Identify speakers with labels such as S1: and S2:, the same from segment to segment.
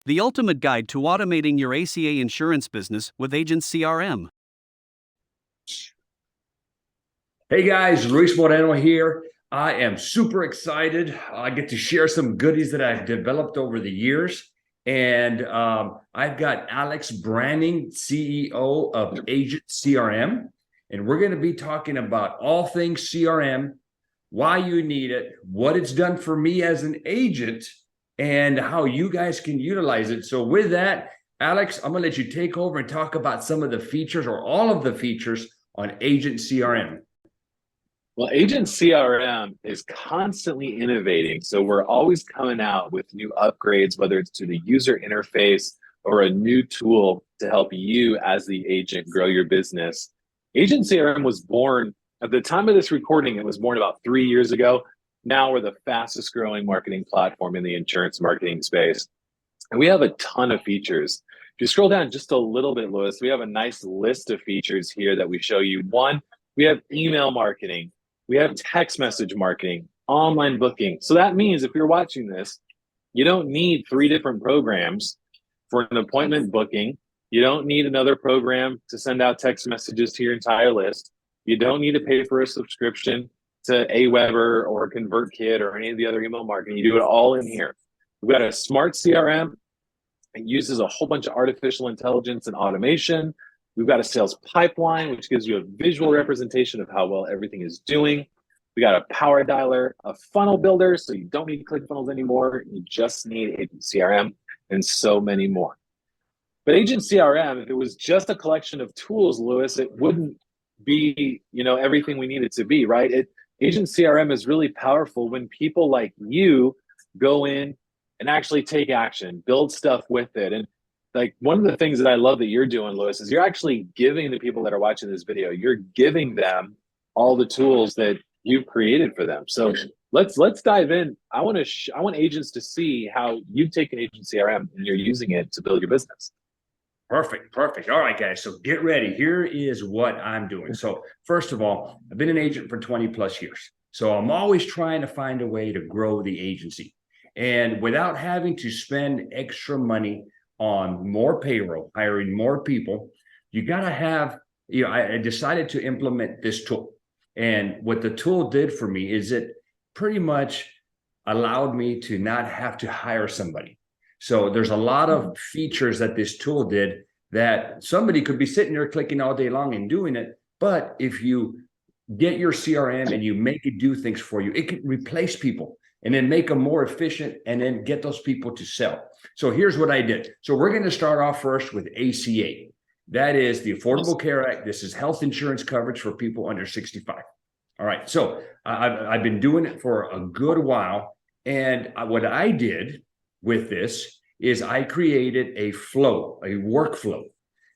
S1: the ultimate guide to automating your ACA insurance business with Agent CRM.
S2: Hey guys, Luis Moreno here. I am super excited. I get to share some goodies that I've developed over the years. And I've got Alex Branning, CEO of Agent CRM. And we're going to be talking about all things CRM, why you need it, what it's done for me as an agent, and how you guys can utilize it. So with that, Alex, I'm going to let you take over and talk about some of the features or all of the features on Agent CRM.
S3: Well, Agent CRM is constantly innovating. So we're always coming out with new upgrades, whether it's to the user interface or a new tool to help you as the agent grow your business. Agent CRM was born at the time of this recording. It was born about 3 years ago. Now we're the fastest growing marketing platform in the insurance marketing space. And we have a ton of features. If you scroll down just a little bit, Louis, we have a nice list of features here that we show you. One, we have email marketing. We have text message marketing, online booking. So that means if you're watching this, you don't need 3 different programs for an appointment booking. You don't need another program to send out text messages to your entire list. You don't need to pay for a subscription to Aweber or ConvertKit or any of the other email marketing. You do it all in here. We've got a smart CRM. It uses a whole bunch of artificial intelligence and automation. We've got a sales pipeline, which gives you a visual representation of how well everything is doing. We got a power dialer, a funnel builder, so you don't need ClickFunnels anymore. You just need Agent CRM, and so many more. But Agent CRM, if it was just a collection of tools, Louis, it wouldn't be, everything we need it to be, right? Agent CRM is really powerful when people like you go in and actually take action, build stuff with it. And like one of the things that I love that you're doing, Louis, is you're actually giving the people that are watching this video, you're giving them all the tools that you've created for them. So let's dive in. I want agents to see how you've taken Agent CRM and you're using it to build your business.
S2: Perfect. All right, guys. So get ready. Here is what I'm doing. So first of all, I've been an agent for 20 plus years. So I'm always trying to find a way to grow the agency. And without having to spend extra money on more payroll, hiring more people, you got to have, I decided to implement this tool. And what the tool did for me is it pretty much allowed me to not have to hire somebody. So there's a lot of features that this tool did that somebody could be sitting there clicking all day long and doing it. But if you get your CRM and you make it do things for you, it can replace people and then make them more efficient and then get those people to sell. So here's what I did. So we're going to start off first with ACA. That is the Affordable Care Act. This is health insurance coverage for people under 65. All right. So I've been doing it for a good while. And what I did with this is I created a flow, a workflow.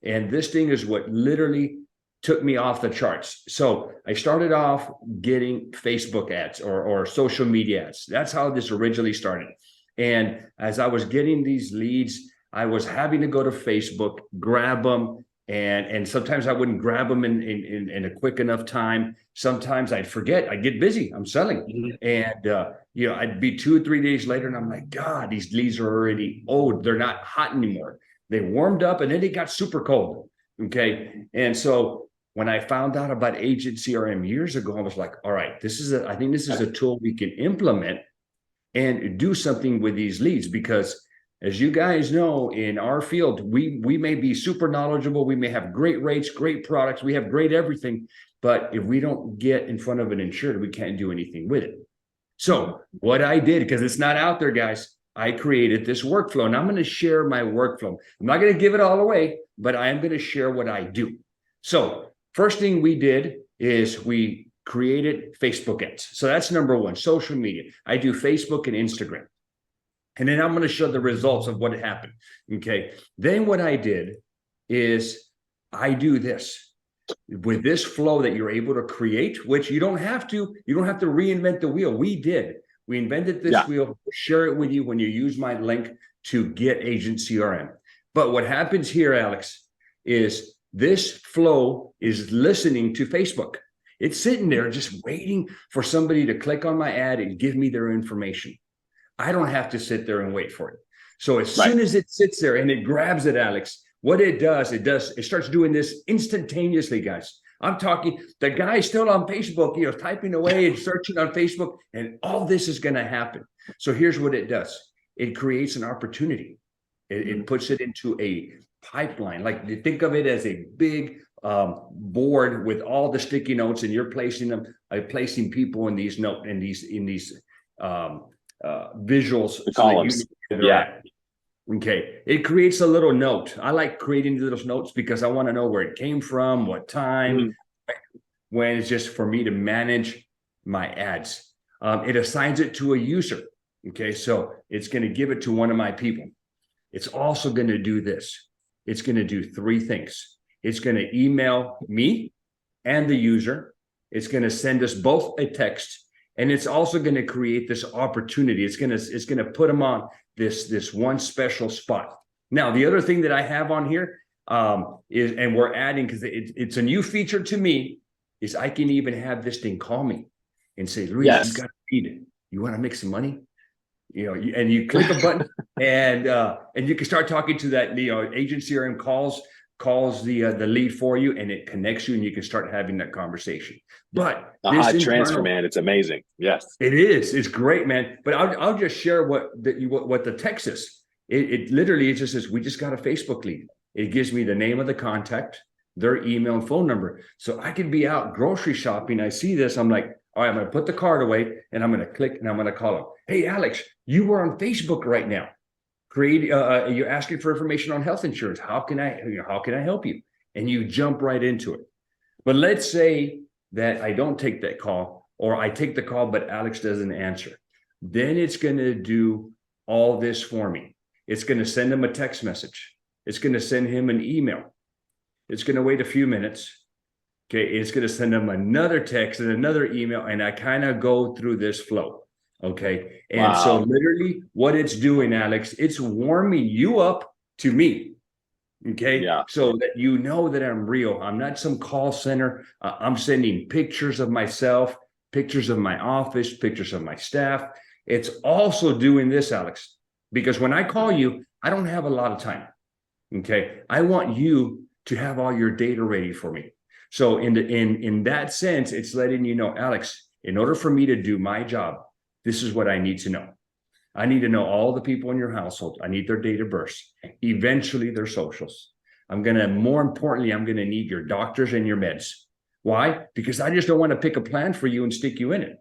S2: And this thing is what literally took me off the charts. So I started off getting Facebook ads or social media ads. That's how this originally started. And as I was getting these leads, I was having to go to Facebook, grab them, and sometimes I wouldn't grab them in a quick enough time. Sometimes I'd forget. I'd get busy. I'm selling, and I'd be 2 or 3 days later, and I'm like, God, these leads are already old. They're not hot anymore. They warmed up, and then they got super cold. Okay, and so when I found out about Agent CRM years ago, I was like, all right, I think this is a tool we can implement and do something with these leads, because as you guys know, in our field, we may be super knowledgeable. We may have great rates, great products. We have great everything. But if we don't get in front of an insured, we can't do anything with it. So what I did, because it's not out there, guys, I created this workflow. And I'm going to share my workflow. I'm not going to give it all away, but I am going to share what I do. So first thing we did is we created Facebook ads. So that's number one, social media. I do Facebook and Instagram. And then I'm going to show the results of what happened. Okay. Then what I did is I do this with this flow that you're able to create, which you don't have to reinvent the wheel. We invented this wheel. Share it with you when you use my link to get Agent CRM. But what happens here, Alex, is this flow is listening to Facebook. It's sitting there just waiting for somebody to click on my ad and give me their information. I don't have to sit there and wait for it. So as soon as it sits there and it grabs it, Alex, what it starts doing this instantaneously, guys. I'm talking, the guy's still on Facebook, typing away and searching on Facebook, and all this is going to happen. So here's what it does. It creates an opportunity. It puts it into a pipeline. Like, think of it as a big board with all the sticky notes, and you're placing them, placing people in these visuals.
S3: The columns.
S2: Okay. It creates a little note. I like creating those notes because I want to know where it came from, what time, when it's just for me to manage my ads. It assigns it to a user. Okay. So it's going to give it to one of my people. It's also going to do this. It's going to do three things. It's going to email me and the user. It's going to send us both a text, and it's also going to create this opportunity. It's going to put them on this one special spot. Now, the other thing that I have on here is, and we're adding, because it's a new feature to me, is I can even have this thing call me and say, Luis, you got to feed it. You want to make some money? And you click a button and you can start talking to that, agent CRM calls the lead for you, and it connects you, and you can start having that conversation. But
S3: the hot transfer, man, it's amazing. Yes,
S2: it is. It's great, man. But I'll just share what the text is. It literally, it just says, we just got a Facebook lead. It gives me the name of the contact, their email and phone number. So I could be out grocery shopping. I see this. I'm like, all right, I'm going to put the card away, and I'm going to click, and I'm going to call them. Hey, Alex, you were on Facebook right now. You're asking for information on health insurance. How can I help you? And you jump right into it. But let's say that I don't take that call, or I take the call, but Alex doesn't answer. Then it's going to do all this for me. It's going to send him a text message. It's going to send him an email. It's going to wait a few minutes. Okay. It's going to send him another text and another email. And I kind of go through this flow. Okay. And so literally what it's doing, Alex, it's warming you up to me. Okay.
S3: Yeah.
S2: So that you know that I'm real. I'm not some call center. I'm sending pictures of myself, pictures of my office, pictures of my staff. It's also doing this, Alex, because when I call you, I don't have a lot of time. Okay. I want you to have all your data ready for me. So in that sense, it's letting you know, Alex, in order for me to do my job, this is what I need to know. I need to know all the people in your household. I need their date of birth, eventually their socials. More importantly, I'm going to need your doctors and your meds. Why? Because I just don't want to pick a plan for you and stick you in it.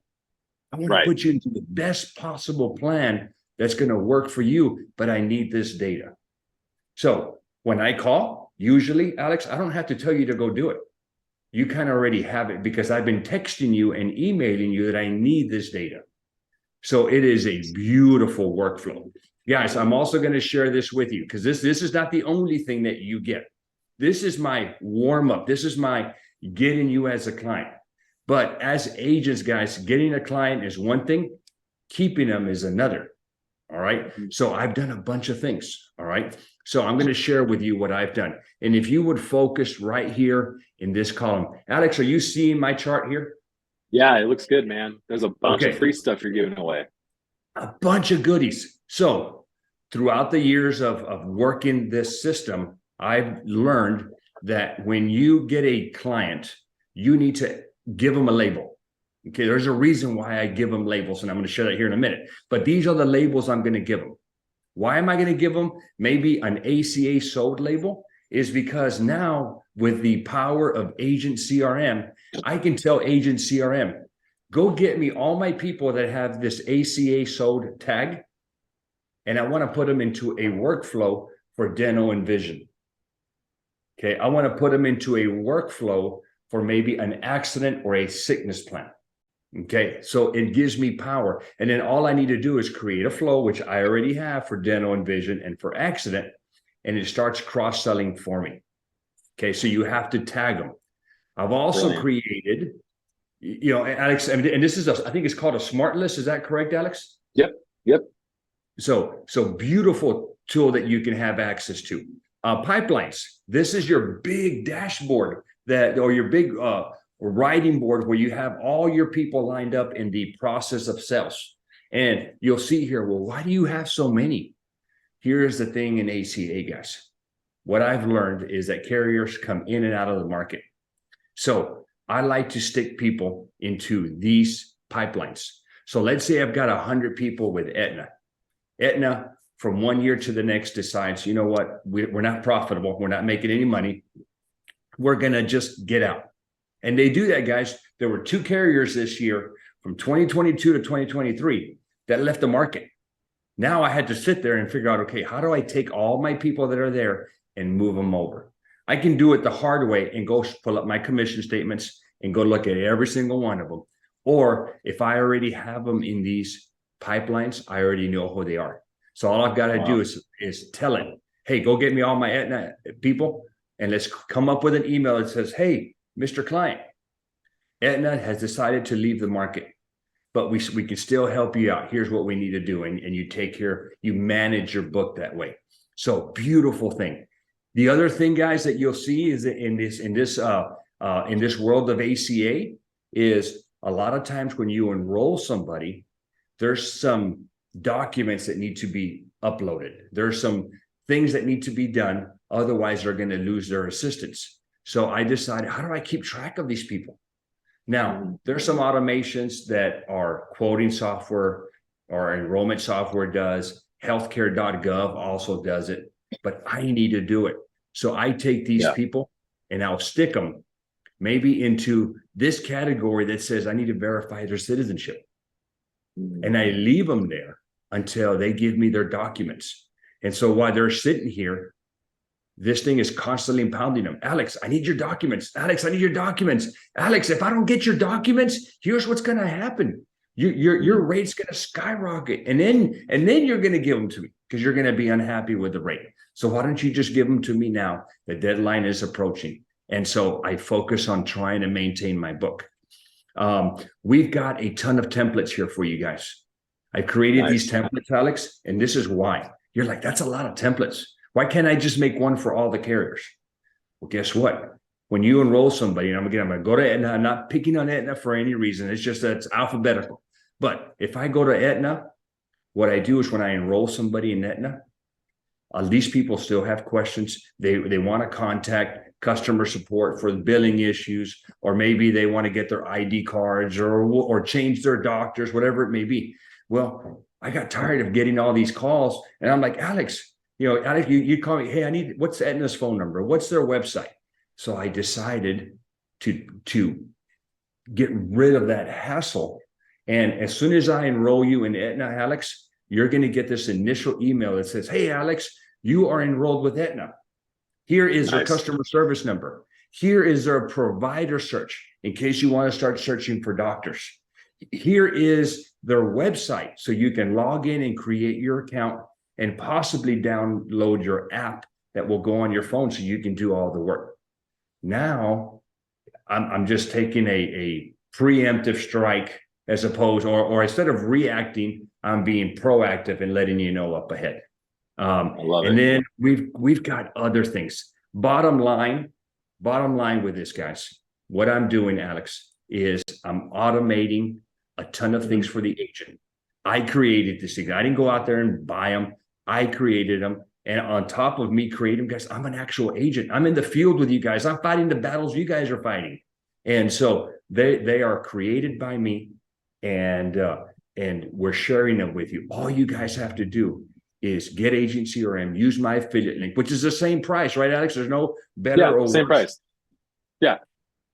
S2: I want to put you into the best possible plan that's going to work for you, but I need this data. So when I call, usually, Alex, I don't have to tell you to go do it. You kind of already have it because I've been texting you and emailing you that I need this data. So it is a beautiful workflow. Guys, I'm also going to share this with you because this is not the only thing that you get. This is my warm up. This is my getting you as a client. But as agents, guys, getting a client is one thing. Keeping them is another. All right. So I've done a bunch of things. All right. So I'm going to share with you what I've done. And if you would focus right here in this column, Alex, are you seeing my chart here?
S3: Yeah, it looks good, man. There's a bunch of free stuff you're giving away.
S2: A bunch of goodies. So throughout the years of working this system, I've learned that when you get a client, you need to give them a label. Okay, there's a reason why I give them labels, and I'm going to share that here in a minute. But these are the labels I'm going to give them. Why am I going to give them maybe an ACA sold label? Is because now with the power of Agent CRM, I can tell Agent CRM, go get me all my people that have this ACA sold tag, and I want to put them into a workflow for dental and vision. Okay, I want to put them into a workflow for maybe an accident or a sickness plan. Okay, so it gives me power. And then all I need to do is create a flow, which I already have for dental and vision and for accident, and it starts cross-selling for me. Okay, so you have to tag them. I've also created, Alex, and this is, I think it's called a smart list. Is that correct, Alex?
S3: Yep.
S2: So beautiful tool that you can have access to. Pipelines. This is your big dashboard or your big writing board where you have all your people lined up in the process of sales. And you'll see here, well, why do you have so many? here's the thing in ACA, guys. What I've learned is that carriers come in and out of the market. So I like to stick people into these pipelines. So let's say I've got 100 people with Aetna. Aetna, from one year to the next, decides, you know what, we're not profitable. We're not making any money. We're going to just get out. And they do that, guys. There were 2 carriers this year from 2022 to 2023 that left the market. Now I had to sit there and figure out, okay, how do I take all my people that are there and move them over? I can do it the hard way and go pull up my commission statements and go look at every single one of them. Or if I already have them in these pipelines, I already know who they are. So all I've got to do is tell it, hey, go get me all my Aetna people, and let's come up with an email that says, hey, Mr. Client, Aetna has decided to leave the market, but we can still help you out. Here's what we need to do. And you take care, you manage your book that way. So beautiful thing. The other thing, guys, that you'll see is that in this world of ACA is a lot of times when you enroll somebody, there's some documents that need to be uploaded. There's some things that need to be done. Otherwise, they're going to lose their assistance. So I decided, how do I keep track of these people? Now, there's some automations that our quoting software or enrollment software does. Healthcare.gov also does it, but I need to do it. So I take these people and I'll stick them maybe into this category that says I need to verify their citizenship. And I leave them there until they give me their documents. And so while they're sitting here, this thing is constantly pounding them. Alex, I need your documents. Alex, I need your documents. Alex, if I don't get your documents, here's what's going to happen. Your rate's going to skyrocket. And then you're going to give them to me because you're going to be unhappy with the rate. So why don't you just give them to me now? The deadline is approaching. And so I focus on trying to maintain my book. We've got a ton of templates here for you guys. I created these templates, Alex, and this is why. You're like, that's a lot of templates. Why can't I just make one for all the carriers? Well, guess what? When you enroll somebody, and I'm going to go to Aetna. I'm not picking on Aetna for any reason. It's just that it's alphabetical. But if I go to Aetna, what I do is when I enroll somebody in Aetna, these people still have questions. They want to contact customer support for billing issues, or maybe they want to get their ID cards or change their doctors, whatever it may be. Well, I got tired of getting all these calls, and I'm like, Alex, Alex, you call me, hey, what's Aetna's phone number? What's their website? So I decided to get rid of that hassle. And as soon as I enroll you in Aetna, Alex, you're going to get this initial email that says, hey, Alex, you are enrolled with Aetna. Here is their customer service number. Here is their provider search in case you want to start searching for doctors. Here is their website so you can log in and create your account and possibly download your app that will go on your phone so you can do all the work. Now, I'm just taking a preemptive strike as opposed, or instead of reacting, I'm being proactive and letting you know up ahead. I love it. And then we've got other things. Bottom line with this, guys, what I'm doing, Alex, is I'm automating a ton of things for the agent. I created this thing. I didn't go out there and buy them. I created them. And on top of me creating them, guys, I'm an actual agent. I'm in the field with you guys. I'm fighting the battles you guys are fighting. And so they are created by me, and we're sharing them with you. All you guys have to do is get Agent CRM, use my affiliate link, which is the same price, right, Alex? There's no better or
S3: same
S2: worse.
S3: Price. Yeah.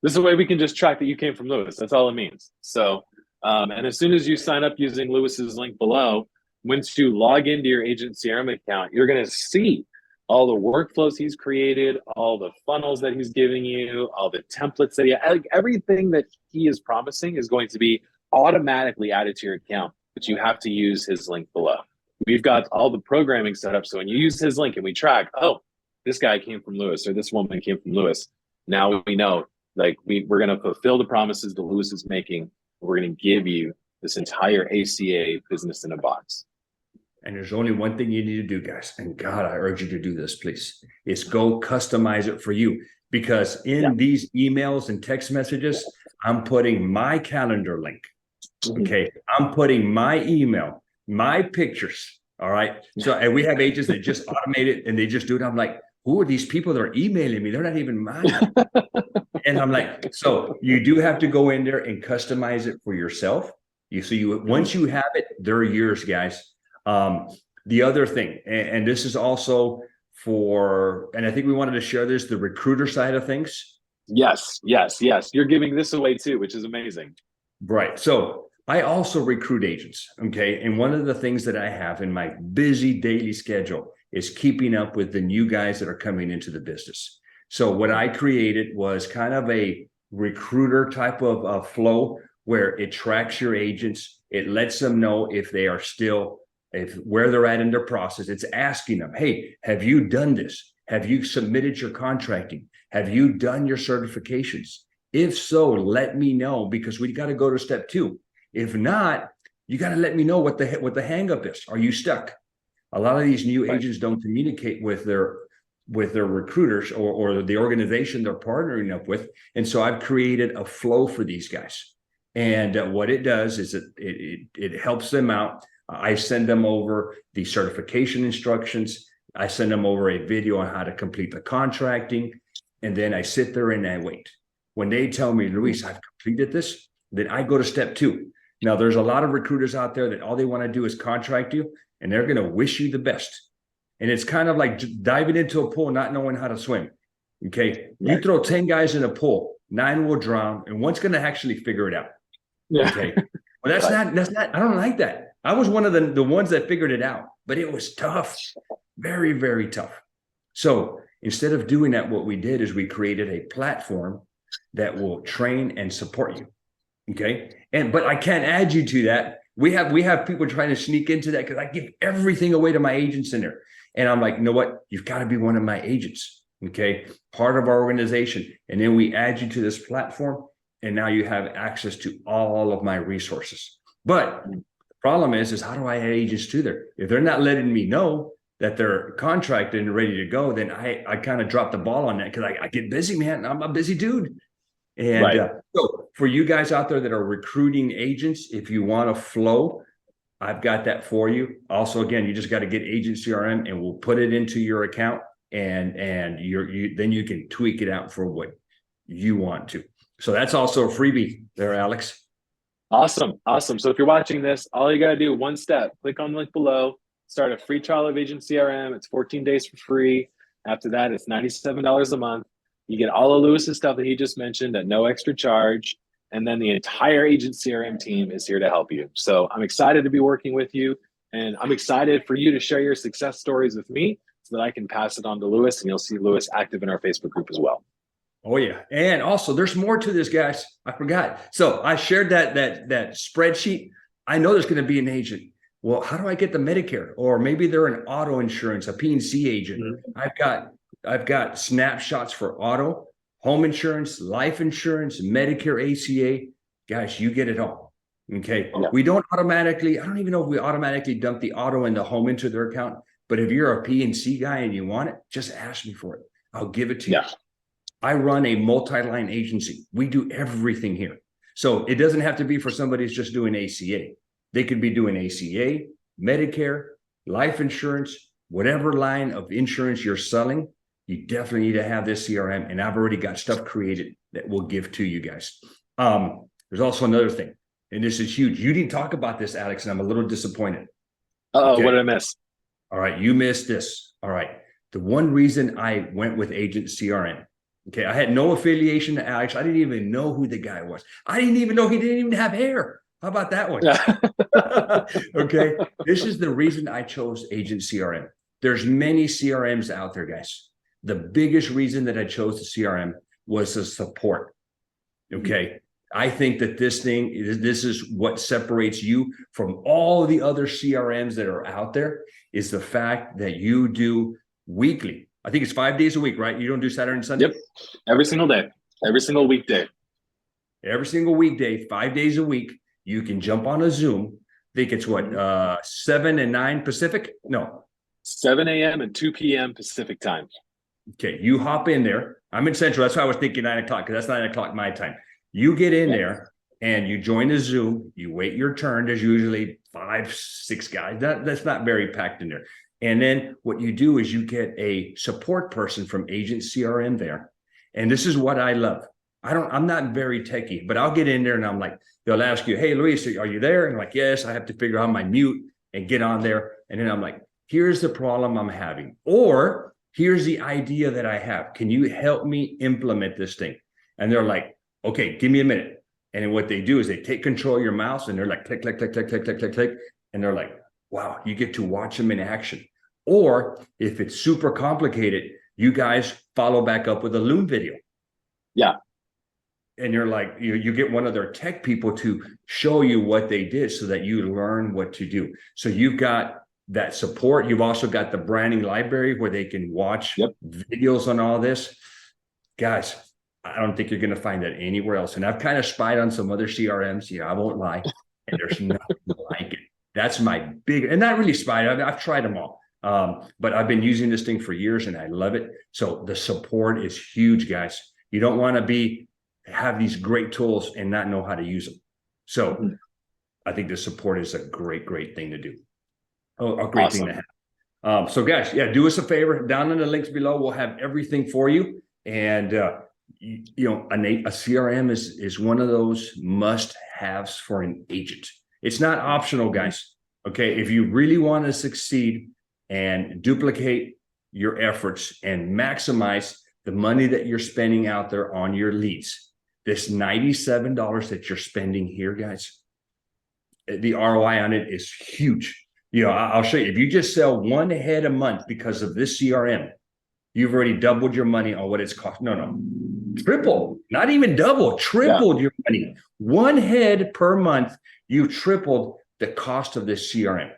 S3: This is a way we can just track that you came from Lewis. That's all it means. So, and as soon as you sign up using Lewis's link below, once you log into your Agent CRM account, you're going to see all the workflows he's created, all the funnels that he's giving you, all the templates that everything that he is promising is going to be automatically added to your account, but you have to use his link below. We've got all the programming set up. So when you use his link and we track, oh, this guy came from Lewis or this woman came from Lewis. Now we know, like, we're going to fulfill the promises that Lewis is making. We're going to give you this entire ACA business in a box.
S2: And there's only one thing you need to do, guys. And God, I urge you to do this, please. Is go customize it for you. Because in these emails and text messages, I'm putting my calendar link. Okay. I'm putting my email, my pictures. All right. So, and we have agents that just automate it and they just do it. I'm like, who are these people that are emailing me? They're not even mine. And I'm like, so you do have to go in there and customize it for yourself. Once you have it, they're yours, guys. The other thing, and this is also and I think we wanted to share this, the recruiter side of things.
S3: Yes. You're giving this away too, which is amazing.
S2: Right. So I also recruit agents. Okay. And one of the things that I have in my busy daily schedule is keeping up with the new guys that are coming into the business. So what I created was kind of a recruiter type of flow where it tracks your agents. It lets them know if they are still, where they're at in their process. It's asking them, hey, have you done this? Have you submitted your contracting? Have you done your certifications? If so, let me know, because we got to go to step 2. If not, you got to let me know what the hang up is. Are you stuck? A lot of these new agents don't communicate with their recruiters or the organization they're partnering up with. And so I've created a flow for these guys. And what it does is it helps them out. I send them over the certification instructions. I send them over a video on how to complete the contracting. And then I sit there and I wait. When they tell me, Luis, I've completed this, then I go to step 2. Now, there's a lot of recruiters out there that all they want to do is contract you, and they're going to wish you the best. And it's kind of like diving into a pool, not knowing how to swim. Okay. You throw 10 guys in a pool, 9 will drown, and one's going to actually figure it out.
S3: Yeah.
S2: Okay. Well, that's not, I don't like that. I was one of the ones that figured it out, but it was tough. Very, very tough. So instead of doing that, what we did is we created a platform that will train and support you. Okay. But I can't add you to that. We have people trying to sneak into that because I give everything away to my agents in there. And I'm like, you know what? You've got to be one of my agents. Okay. Part of our organization. And then we add you to this platform. And now you have access to all of my resources. But the problem is how do I add agents to there? If they're not letting me know that they're contracted and ready to go, then I kind of drop the ball on that because I get busy, man. I'm a busy dude. And so for you guys out there that are recruiting agents, if you want to flow, I've got that for you. Also, again, you just got to get Agent CRM and we'll put it into your account and then you can tweak it out for what you want to. So that's also a freebie there, Alex.
S3: Awesome. So if you're watching this, all you got to do, one step, click on the link below, start a free trial of Agent CRM. It's 14 days for free. After that, it's $97 a month. You get all of Lewis's stuff that he just mentioned at no extra charge. And then the entire Agent CRM team is here to help you. So I'm excited to be working with you. And I'm excited for you to share your success stories with me so that I can pass it on to Lewis. And you'll see Lewis active in our Facebook group as well.
S2: Oh, yeah. And also, there's more to this, guys. I forgot. So I shared that spreadsheet. I know there's going to be an agent. Well, how do I get the Medicare? Or maybe they're an auto insurance, a P&C agent. Mm-hmm. I've got snapshots for auto, home insurance, life insurance, Medicare, ACA. Guys, you get it all. Okay. Yeah. We don't automatically, I don't even know if we automatically dump the auto and the home into their account. But if you're a P&C guy and you want it, just ask me for it. I'll give it to you. I run a multi-line agency. We do everything here. So it doesn't have to be for somebody who's just doing ACA. They could be doing ACA, Medicare, life insurance, whatever line of insurance you're selling. You definitely need to have this CRM. And I've already got stuff created that we'll give to you guys. There's also another thing, and this is huge. You didn't talk about this, Alex, and I'm a little disappointed.
S3: Okay. What did I miss?
S2: All right. You missed this. All right. The one reason I went with Agent CRM. Okay, I had no affiliation to Alex. I didn't even know who the guy was. I didn't even know he didn't even have hair. How about that one? Okay, this is the reason I chose Agent CRM. There's many CRMs out there, guys. The biggest reason that I chose the CRM was the support. Okay, I think that this is what separates you from all the other CRMs that are out there is the fact that you do weekly. I think it's 5 days a week, right? You don't do Saturday and Sunday?
S3: Yep. Every single day. Every single weekday.
S2: Every single weekday, 5 days a week, you can jump on a Zoom. I think it's 7 and 9 Pacific? No.
S3: 7 a.m. and 2 p.m. Pacific time.
S2: Okay. You hop in there. I'm in Central. That's why I was thinking 9 o'clock because that's 9 o'clock my time. You get in there and you join a Zoom, you wait your turn. There's usually 5, 6 guys. That's not very packed in there. And then what you do is you get a support person from Agent CRM there. And this is what I love. I'm not very techie, but I'll get in there and I'm like, they'll ask you, hey, Luis, are you there? And I'm like, yes, I have to figure out my mute and get on there. And then I'm like, here's the problem I'm having. Or here's the idea that I have. Can you help me implement this thing? And they're like, okay, give me a minute. And then what they do is they take control of your mouse and they're like, click, click, click, click, click, click, click, click. And they're like, wow, you get to watch them in action. Or if it's super complicated, you guys follow back up with a Loom video.
S3: Yeah.
S2: And you're like, you get one of their tech people to show you what they did so that you learn what to do. So you've got that support. You've also got the branding library where they can watch videos on all this. Guys, I don't think you're going to find that anywhere else. And I've kind of spied on some other CRMs. Yeah, I won't lie. And there's nothing like it. That's my big, and not really spied. I've tried them all. But I've been using this thing for years and I love it. So the support is huge, guys. You don't want to have these great tools and not know how to use them. So I think the support is a great, great thing to do. A great thing to have. So guys, yeah, do us a favor. Down in the links below, we'll have everything for you. And a CRM is one of those must-haves for an agent. It's not optional, guys. Okay, if you really want to succeed and duplicate your efforts and maximize the money that you're spending out there on your leads, this $97 that you're spending here, guys, the ROI on it is huge. I'll show you. If you just sell 1 head a month because of this CRM, you've already doubled your money on what it's cost. No, triple, not even double, tripled your money. 1 head per month, you tripled the cost of this CRM.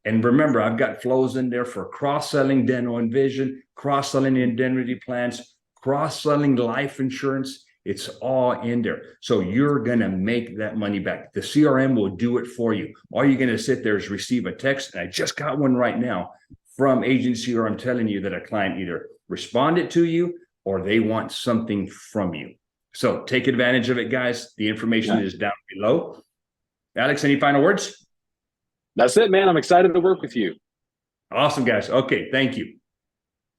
S2: And remember, I've got flows in there for cross-selling dental and vision, cross-selling indemnity plans, cross-selling life insurance. It's all in there. So you're going to make that money back. The CRM will do it for you. All you're going to sit there is receive a text. And I just got one right now from Agent CRM telling you that a client either responded to you or they want something from you. So take advantage of it, guys. The information is down below. Alex, any final words?
S3: That's it, man. I'm excited to work with you.
S2: Awesome, guys. Okay, thank you.